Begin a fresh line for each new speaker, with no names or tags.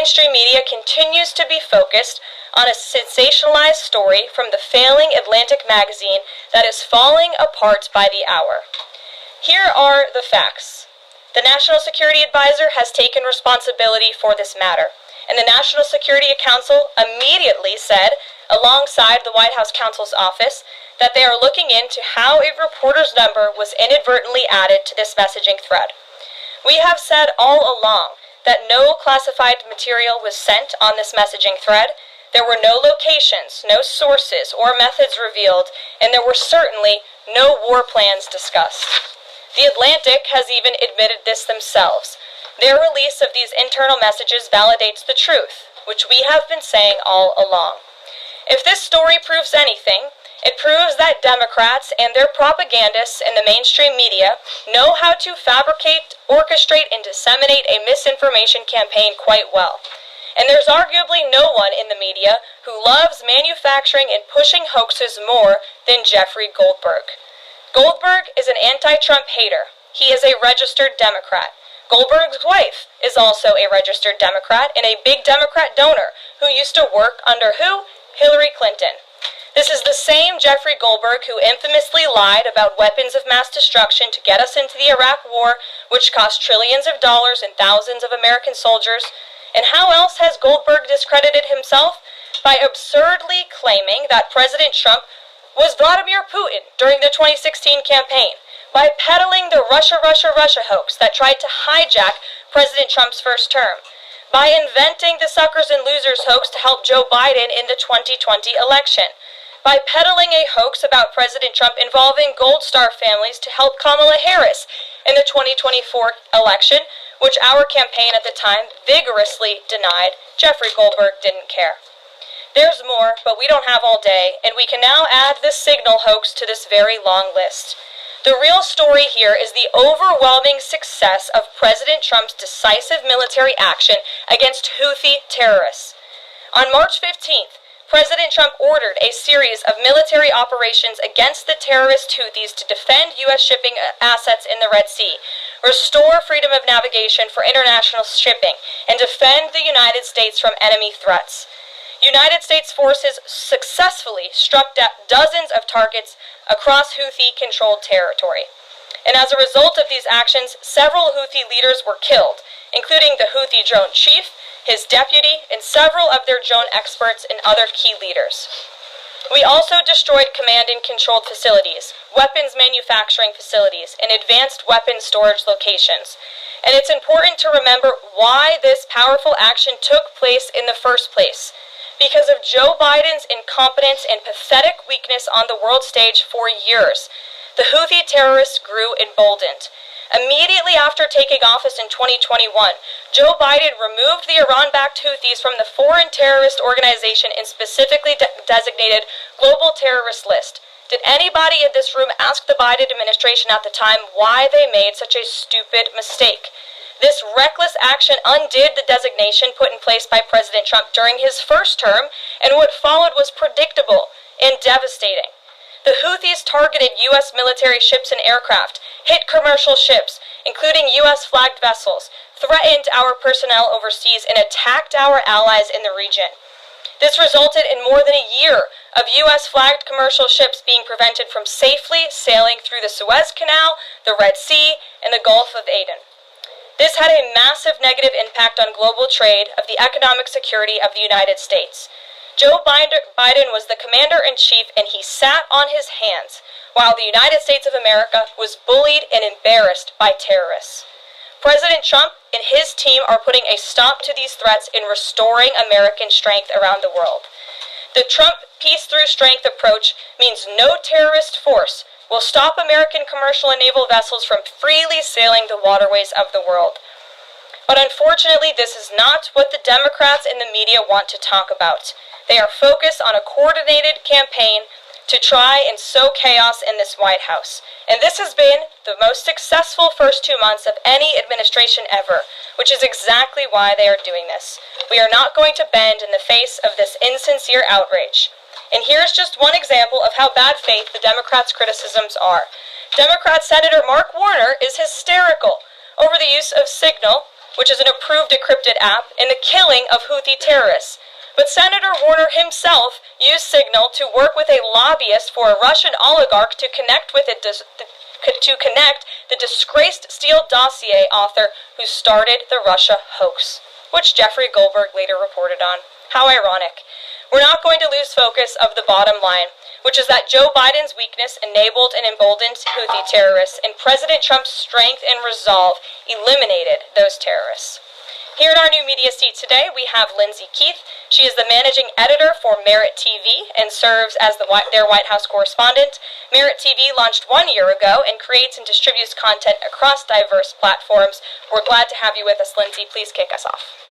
mainstream media continues to be focused on a sensationalized story from the failing Atlantic magazine that is falling apart by the hour. Here are the facts. The National Security Advisor has taken responsibility for this matter, and the National Security Council immediately said, alongside the White House counsel's office, that they are looking into how a reporter's number was inadvertently added to this messaging thread. We have said all along that no classified material was sent on this messaging thread. There were no locations, no sources, or methods revealed, and there were certainly no war plans discussed. The Atlantic has even admitted this themselves. Their release of these internal messages validates the truth, which we have been saying all along. If this story proves anything, it proves that Democrats and their propagandists in the mainstream media know how to fabricate, orchestrate, and disseminate a misinformation campaign quite well. And there's arguably no one in the media who loves manufacturing and pushing hoaxes more than Jeffrey Goldberg. Goldberg is an anti-Trump hater. He is a registered Democrat. Goldberg's wife is also a registered Democrat and a big Democrat donor who used to work under who? Hillary Clinton. This is the same Jeffrey Goldberg who infamously lied about weapons of mass destruction to get us into the Iraq War, which cost trillions of dollars and thousands of American soldiers. And how else has Goldberg discredited himself? By absurdly claiming that President Trump was Vladimir Putin during the 2016 campaign, by peddling the Russia hoax that tried to hijack President Trump's first term, by inventing the suckers and losers hoax to help Joe Biden in the 2020 election, by peddling a hoax about President Trump involving Gold Star families to help Kamala Harris in the 2024 election, which our campaign at the time vigorously denied. Jeffrey Goldberg didn't care. There's more, but we don't have all day, and we can now add this Signal hoax to this very long list. The real story here is the overwhelming success of President Trump's decisive military action against Houthi terrorists. On March 15th, President Trump ordered a series of military operations against the terrorist Houthis to defend U.S. shipping assets in the Red Sea, restore freedom of navigation for international shipping, and defend the United States from enemy threats. United States forces successfully struck dozens of targets across Houthi-controlled territory. And as a result of these actions, several Houthi leaders were killed, including the Houthi drone chief, his deputy, and several of their drone experts and other key leaders. We also destroyed command and controlled facilities, weapons manufacturing facilities, and advanced weapons storage locations. And it's important to remember why this powerful action took place in the first place. Because of Joe Biden's incompetence and pathetic weakness on the world stage for years, the Houthi terrorists grew emboldened. Immediately after taking office in 2021, Joe Biden removed the Iran-backed Houthis from the foreign terrorist organization and specifically designated global terrorist list. Did anybody in this room ask the Biden administration at the time why they made such a stupid mistake? This reckless action undid the designation put in place by President Trump during his first term, and what followed was predictable and devastating. The Houthis targeted U.S. military ships and aircraft, hit commercial ships, including U.S.-flagged vessels, threatened our personnel overseas, and attacked our allies in the region. This resulted in more than a year of U.S.-flagged commercial ships being prevented from safely sailing through the Suez Canal, the Red Sea, and the Gulf of Aden. This had a massive negative impact on global trade of the economic security of the United States. Joe Biden was the commander-in-chief, and he sat on his hands while the United States of America was bullied and embarrassed by terrorists. President Trump and his team are putting a stop to these threats and restoring American strength around the world. The Trump peace-through-strength approach means no terrorist force will stop American commercial and naval vessels from freely sailing the waterways of the world. But unfortunately, this is not what the Democrats and the media want to talk about. They are focused on a coordinated campaign to try and sow chaos in this White House. And this has been the most successful first 2 months of any administration ever, which is exactly why they are doing this. We are not going to bend in the face of this insincere outrage. And here's just one example of how bad faith the Democrats' criticisms are. Democrat Senator Mark Warner is hysterical over the use of Signal which is an approved decrypted app, and the killing of Houthi terrorists. But Senator Warner himself used Signal to work with a lobbyist for a Russian oligarch to connect the disgraced Steele dossier author who started the Russia hoax, which Jeffrey Goldberg later reported on. How ironic. We're not going to lose focus of the bottom line, which is that Joe Biden's weakness enabled and emboldened Houthi terrorists, and President Trump's strength and resolve eliminated those terrorists. Here in our new media seat today, we have Lindsay Keith. She is the managing editor for Merit TV and serves as their White House correspondent. Merit TV launched 1 year ago and creates and distributes content across diverse platforms. We're glad to have you with us, Lindsay. Please kick us off.